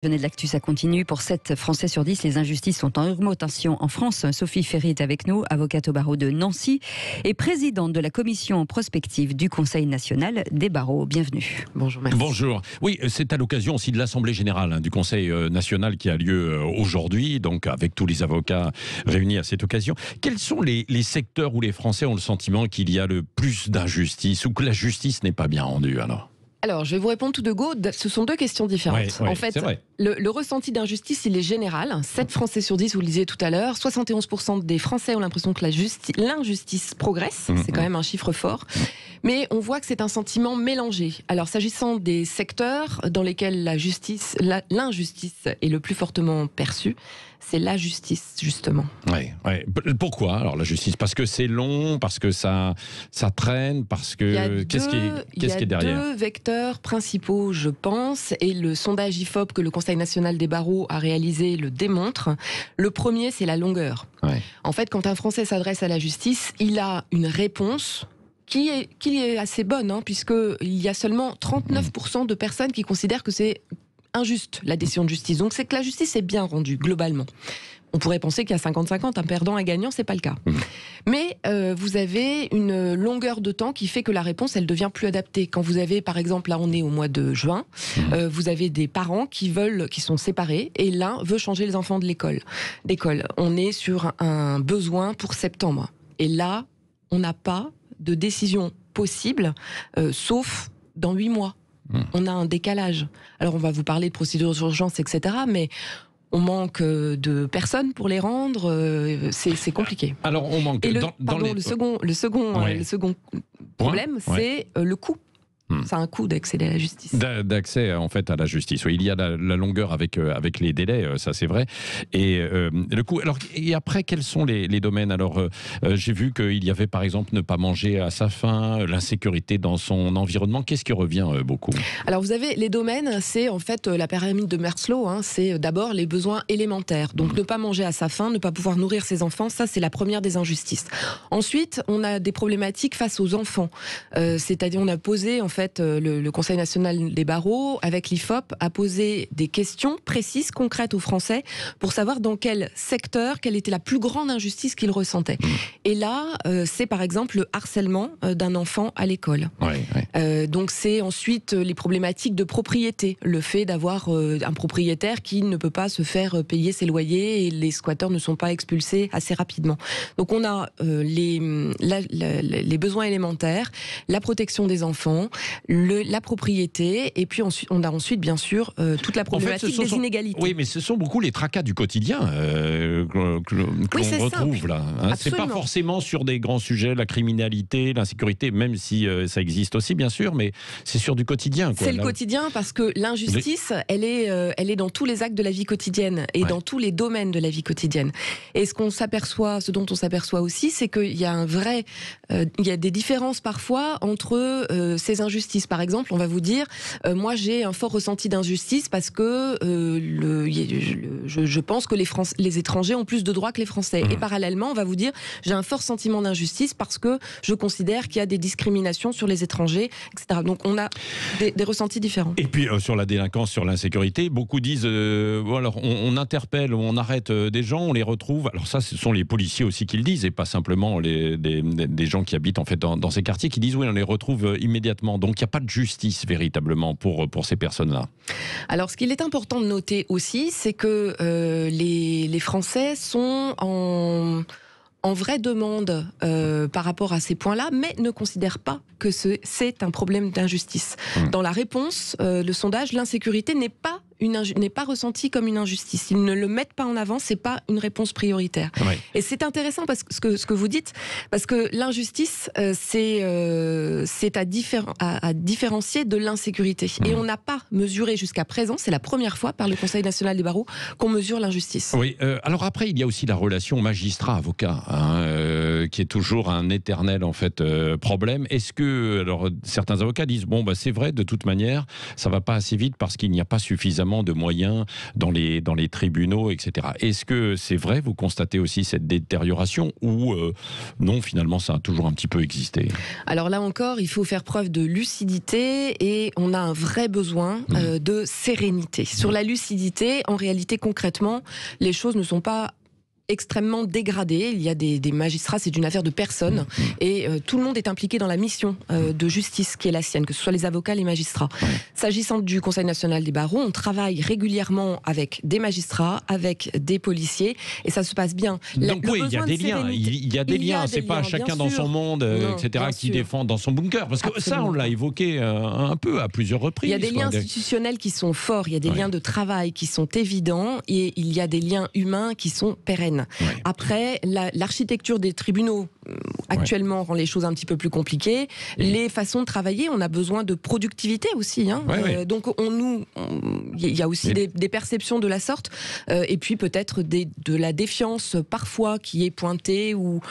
Venez de l'actu, ça continue. Pour 7 Français sur 10, les injustices sont en augmentation en France. Sophie Ferry est avec nous, avocate au barreau de Nancy et présidente de la commission prospective du Conseil national des barreaux. Bienvenue. Bonjour, merci. Bonjour. Oui, c'est à l'occasion aussi de l'Assemblée générale du Conseil national qui a lieu aujourd'hui, donc avec tous les avocats réunis à cette occasion. Quels sont les secteurs où les Français ont le sentiment qu'il y a le plus d'injustice ou que la justice n'est pas bien rendue Alors, je vais vous répondre tout de go. Ce sont deux questions différentes. Oui, en fait, le ressenti d'injustice, il est général. 7 Français sur 10, vous le disiez tout à l'heure. 71% des Français ont l'impression que l'injustice progresse. C'est quand même un chiffre fort. Mais on voit que c'est un sentiment mélangé. Alors, s'agissant des secteurs dans lesquels l'injustice est le plus fortement perçue, c'est la justice, justement. Oui. Pourquoi, alors, la justice? Parce que c'est long, parce que ça traîne, parce que... Qu'est-ce qui est derrière? Il y a deux vecteurs principaux, je pense, et le sondage IFOP que le Conseil national des barreaux a réalisé le démontre. Le premier, c'est la longueur. En fait, quand un Français s'adresse à la justice, il a une réponse qui est assez bonne, puisqu'il y a seulement 39% de personnes qui considèrent que c'est injuste, la décision de justice. Donc c'est que la justice est bien rendue, globalement. On pourrait penser qu'il y a 50-50, un perdant, un gagnant, c'est pas le cas. Mais vous avez une longueur de temps qui fait que la réponse, elle devient plus adaptée. Quand vous avez, par exemple, là on est au mois de juin, vous avez des parents qui sont séparés et l'un veut changer les enfants d'école. On est sur un besoin pour septembre. Et là, on n'a pas de décision possible, sauf dans 8 mois. On a un décalage. Alors on va vous parler de procédures d'urgence, etc. Mais on manque de personnes pour les rendre. C'est compliqué. Alors on manque. Le second problème, c'est le coût. C'est un coût d'accéder à la justice. D'accès en fait à la justice. Oui, il y a la longueur avec les délais, ça c'est vrai. Et le coût. Alors et après, quels sont les domaines? Alors j'ai vu qu'il y avait par exemple ne pas manger à sa faim, l'insécurité dans son environnement. Qu'est-ce qui revient beaucoup? Alors vous avez les domaines, c'est en fait la pyramide de Maslow. C'est d'abord les besoins élémentaires. Donc ne pas manger à sa faim, ne pas pouvoir nourrir ses enfants, ça c'est la première des injustices. Ensuite, on a des problématiques face aux enfants. C'est-à-dire on a posé en fait le Conseil national des barreaux, avec l'IFOP, a posé des questions précises, concrètes aux Français, pour savoir dans quel secteur, quelle était la plus grande injustice qu'ils ressentaient. Et là, c'est par exemple le harcèlement d'un enfant à l'école. Donc c'est ensuite les problématiques de propriété, le fait d'avoir un propriétaire qui ne peut pas se faire payer ses loyers et les squatteurs ne sont pas expulsés assez rapidement. Donc on a les besoins élémentaires, la protection des enfants, la propriété, et puis on a ensuite bien sûr toute la problématique des inégalités. Oui, mais ce sont beaucoup les tracas du quotidien qu'on retrouve là. C'est pas forcément sur des grands sujets, la criminalité, l'insécurité, même si ça existe aussi bien sûr, mais c'est sur du quotidien. C'est le quotidien parce que l'injustice, elle est dans tous les actes de la vie quotidienne et dans tous les domaines de la vie quotidienne. Et ce dont on s'aperçoit aussi, c'est qu'il y a il y a des différences parfois entre ces injustices. Par exemple, on va vous dire, moi j'ai un fort ressenti d'injustice parce que je pense que les étrangers ont plus de droits que les Français. Et parallèlement, on va vous dire, j'ai un fort sentiment d'injustice parce que je considère qu'il y a des discriminations sur les étrangers, etc. Donc on a des ressentis différents. Et puis sur la délinquance, sur l'insécurité, beaucoup disent, alors on interpelle, on arrête des gens, on les retrouve. Alors ça, ce sont les policiers aussi qui le disent, et pas simplement des gens qui habitent en fait dans ces quartiers qui disent, oui, on les retrouve immédiatement. Donc il n'y a pas de justice véritablement pour ces personnes-là. Alors ce qu'il est important de noter aussi, c'est que les Français sont en vraie demande par rapport à ces points-là, mais ne considèrent pas que c'est un problème d'injustice. Dans la réponse, le sondage, l'insécurité n'est pas ressentie comme une injustice. Ils ne le mettent pas en avant, c'est pas une réponse prioritaire. Et c'est intéressant parce que ce que vous dites, parce que l'injustice, c'est à différencier de l'insécurité. Et on n'a pas mesuré jusqu'à présent, c'est la première fois par le Conseil national des barreaux qu'on mesure l'injustice. Oui, alors après, il y a aussi la relation magistrat-avocat. qui est toujours un éternel en fait problème. Est-ce que alors certains avocats disent bon bah c'est vrai de toute manière ça va pas assez vite parce qu'il n'y a pas suffisamment de moyens dans les tribunaux, etc. Est-ce que c'est vrai, vous constatez aussi cette détérioration ou non, finalement ça a toujours un petit peu existé? Alors là encore, il faut faire preuve de lucidité et on a un vrai besoin de sérénité. Sur la lucidité, en réalité, concrètement, les choses ne sont pas extrêmement dégradé. Il y a des magistrats, c'est une affaire de personnes et tout le monde est impliqué dans la mission de justice qui est la sienne, que ce soit les avocats, les magistrats. S'agissant du Conseil national des barreaux, on travaille régulièrement avec des magistrats, avec des policiers et ça se passe bien. Donc oui, il y a des liens. Il y a des liens. C'est pas chacun dans son monde, etc., qui défend dans son bunker. Parce que ça, on l'a évoqué un peu à plusieurs reprises. Il y a des liens institutionnels qui sont forts, il y a des liens de travail qui sont évidents et il y a des liens humains qui sont pérennes. Après, l'architecture des tribunaux actuellement rend les choses un petit peu plus compliquées. Les façons de travailler, on a besoin de productivité aussi. Donc il y a aussi des perceptions de la sorte et puis peut-être de la défiance parfois qui est pointée ou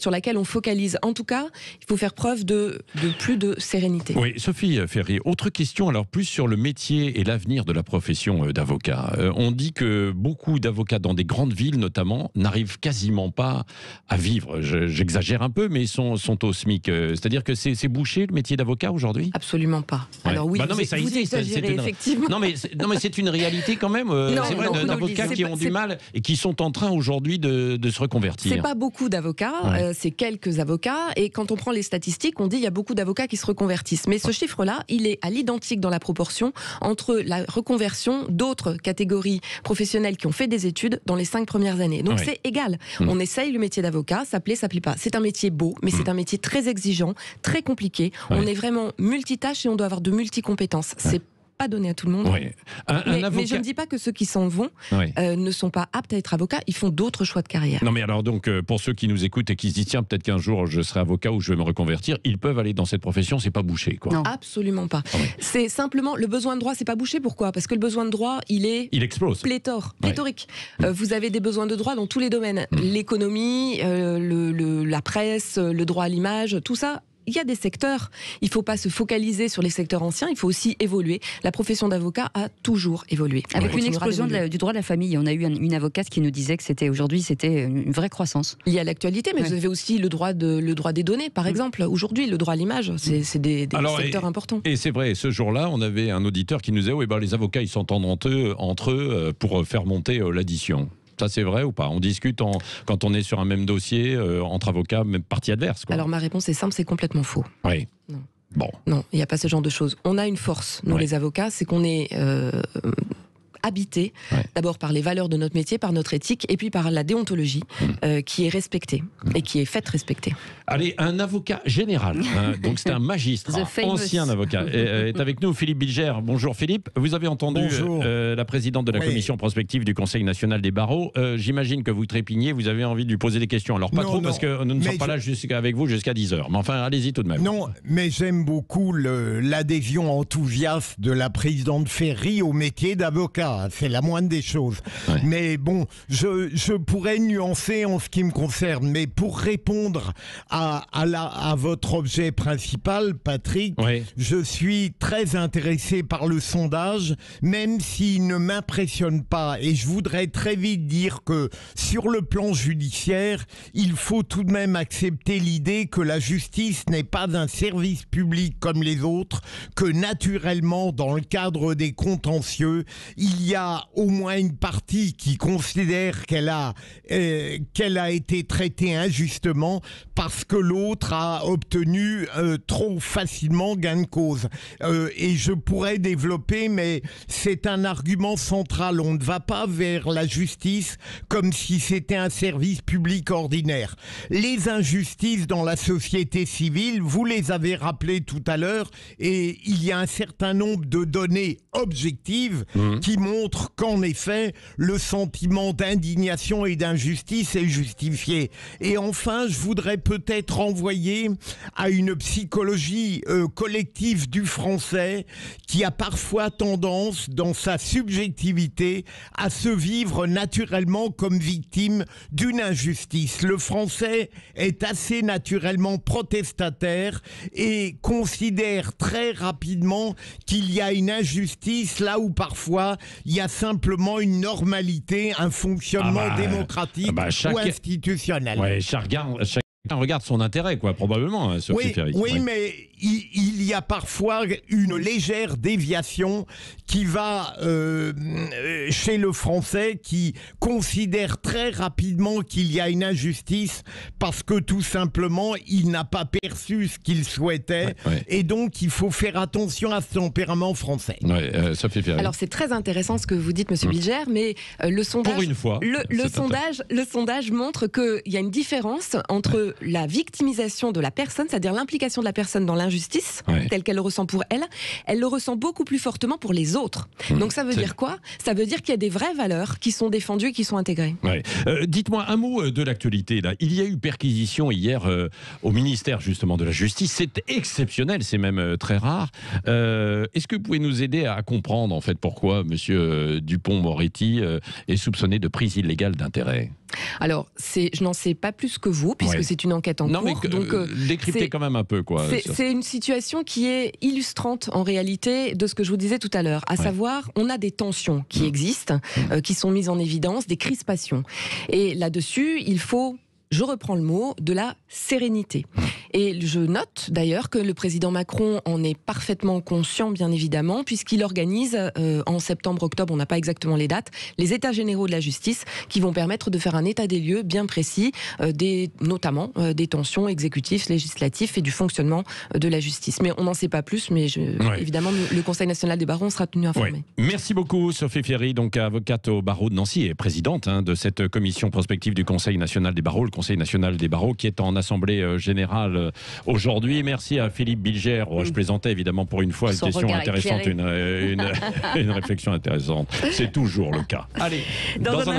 sur laquelle on focalise. En tout cas, il faut faire preuve de plus de sérénité. Oui, Sophie Ferry, autre question, alors plus sur le métier et l'avenir de la profession d'avocat. On dit que beaucoup d'avocats dans des grandes villes notamment n'arrivent quasiment pas à vivre. J'exagère un peu, mais ils sont au SMIC. C'est-à-dire que c'est bouché le métier d'avocat aujourd'hui? Absolument pas. Alors oui, non, mais ça existe, effectivement. Non mais c'est une réalité quand même. C'est vrai, d'avocats qui ont du mal et qui sont en train aujourd'hui de se reconvertir. C'est pas beaucoup d'avocats, c'est quelques avocats. Et quand on prend les statistiques, on dit il y a beaucoup d'avocats qui se reconvertissent. Mais ce chiffre-là, il est à l'identique dans la proportion entre la reconversion d'autres catégories professionnelles qui ont fait des études dans les 5 premières années. Donc c'est égal. On essaye le métier d'avocat, ça plaît, ça plaît pas. C'est un métier beau, mais c'est un métier très exigeant, très compliqué. On est vraiment multitâche et on doit avoir de multi-compétences. C'est pas donné à tout le monde. Mais je ne dis pas que ceux qui s'en vont ne sont pas aptes à être avocats, ils font d'autres choix de carrière. Non mais alors donc, pour ceux qui nous écoutent et qui se disent tiens, peut-être qu'un jour je serai avocat ou je vais me reconvertir, ils peuvent aller dans cette profession, c'est pas bouché quoi. Non. Absolument pas. C'est simplement, le besoin de droit, c'est pas bouché, pourquoi? Parce que le besoin de droit, il explose. Pléthorique. Vous avez des besoins de droit dans tous les domaines. L'économie, la presse, le droit à l'image, tout ça. Il y a des secteurs, il ne faut pas se focaliser sur les secteurs anciens, il faut aussi évoluer. La profession d'avocat a toujours évolué. Avec une explosion du droit de la famille, on a eu une avocate qui nous disait que aujourd'hui c'était une vraie croissance. Il y a l'actualité, mais vous avez aussi le droit des données, par exemple. Aujourd'hui, le droit à l'image, c'est des secteurs importants. Et c'est vrai, ce jour-là, on avait un auditeur qui nous disait les avocats, ils s'entendent entre eux pour faire monter l'addition. Ça, c'est vrai ou pas? On discute quand on est sur un même dossier, entre avocats, même partie adverse, quoi. Alors, ma réponse est simple, c'est complètement faux. Oui. Non. Bon. Non, il n'y a pas ce genre de choses. On a une force, nous les avocats, c'est qu'on est... habité, d'abord par les valeurs de notre métier, par notre éthique, et puis par la déontologie qui est respectée et qui est faite respecter. Allez, un avocat général, donc c'est un magistrat, ancien avocat, est avec nous, Philippe Bilger. Bonjour Philippe, vous avez entendu la présidente de la commission prospective du Conseil national des barreaux. J'imagine que vous trépignez, vous avez envie de lui poser des questions. Alors pas trop, parce que nous ne sommes pas là avec vous jusqu'à 10h. Mais enfin, allez-y tout de même. Non, mais j'aime beaucoup l'adhésion enthousiaste de la présidente Ferry au métier d'avocat. C'est la moindre des choses. Mais bon, je pourrais nuancer en ce qui me concerne. Mais pour répondre à votre objet principal, Patrick, je suis très intéressé par le sondage, même s'il ne m'impressionne pas. Et je voudrais très vite dire que sur le plan judiciaire, il faut tout de même accepter l'idée que la justice n'est pas un service public comme les autres, que naturellement, dans le cadre des contentieux, il y a au moins une partie qui considère qu'elle a été traitée injustement parce que l'autre a obtenu trop facilement gain de cause. Et je pourrais développer, mais c'est un argument central. On ne va pas vers la justice comme si c'était un service public ordinaire. Les injustices dans la société civile, vous les avez rappelées tout à l'heure, et il y a un certain nombre de données objectives qui montrent montre qu'en effet, le sentiment d'indignation et d'injustice est justifié. Et enfin, je voudrais peut-être renvoyer à une psychologie collective du français qui a parfois tendance, dans sa subjectivité, à se vivre naturellement comme victime d'une injustice. Le français est assez naturellement protestataire et considère très rapidement qu'il y a une injustice là où parfois il y a simplement une normalité, un fonctionnement démocratique ou institutionnel. Ouais, chacun regarde son intérêt, quoi, probablement, Sophie Ferry. Oui, mais il y a parfois une légère déviation qui va chez le Français, qui considère très rapidement qu'il y a une injustice parce que tout simplement il n'a pas perçu ce qu'il souhaitait, et donc il faut faire attention à ce tempérament français. Sophie Ferry. Alors c'est très intéressant ce que vous dites, Monsieur Bilger, mais le sondage, pour une fois, le sondage montre qu'il y a une différence entre la victimisation de la personne, c'est-à-dire l'implication de la personne dans l'injustice, telle qu'elle le ressent pour elle, elle le ressent beaucoup plus fortement pour les autres. Donc ça veut dire quoi? Ça veut dire qu'il y a des vraies valeurs qui sont défendues et qui sont intégrées. Dites-moi un mot de l'actualité. Là. Il y a eu perquisition hier au ministère justement de la Justice. C'est exceptionnel, c'est même très rare. Est-ce que vous pouvez nous aider à comprendre en fait pourquoi M. Dupond-Moretti est soupçonné de prise illégale d'intérêt? Alors, je n'en sais pas plus que vous, puisque c'est une enquête en cours. Mais donc, décryptez quand même un peu, quoi. C'est une situation qui est illustrante, en réalité, de ce que je vous disais tout à l'heure. À savoir, on a des tensions qui existent, qui sont mises en évidence, des crispations. Et là-dessus, il faut... Je reprends le mot, de la sérénité. Et je note d'ailleurs que le président Macron en est parfaitement conscient, bien évidemment, puisqu'il organise en septembre-octobre, on n'a pas exactement les dates, les états généraux de la justice qui vont permettre de faire un état des lieux bien précis, notamment des tensions exécutives, législatives et du fonctionnement de la justice. Mais on n'en sait pas plus, mais évidemment, le Conseil national des barreaux sera tenu informé. Merci beaucoup, Sophie Ferry, donc avocate au barreau de Nancy et présidente de cette commission prospective du Conseil national des barreaux, le Conseil national des barreaux qui est en assemblée générale aujourd'hui. Merci à Philippe Bilger. Je plaisantais évidemment pour une fois, une question intéressante, une réflexion intéressante. C'est toujours le cas. Allez, dans un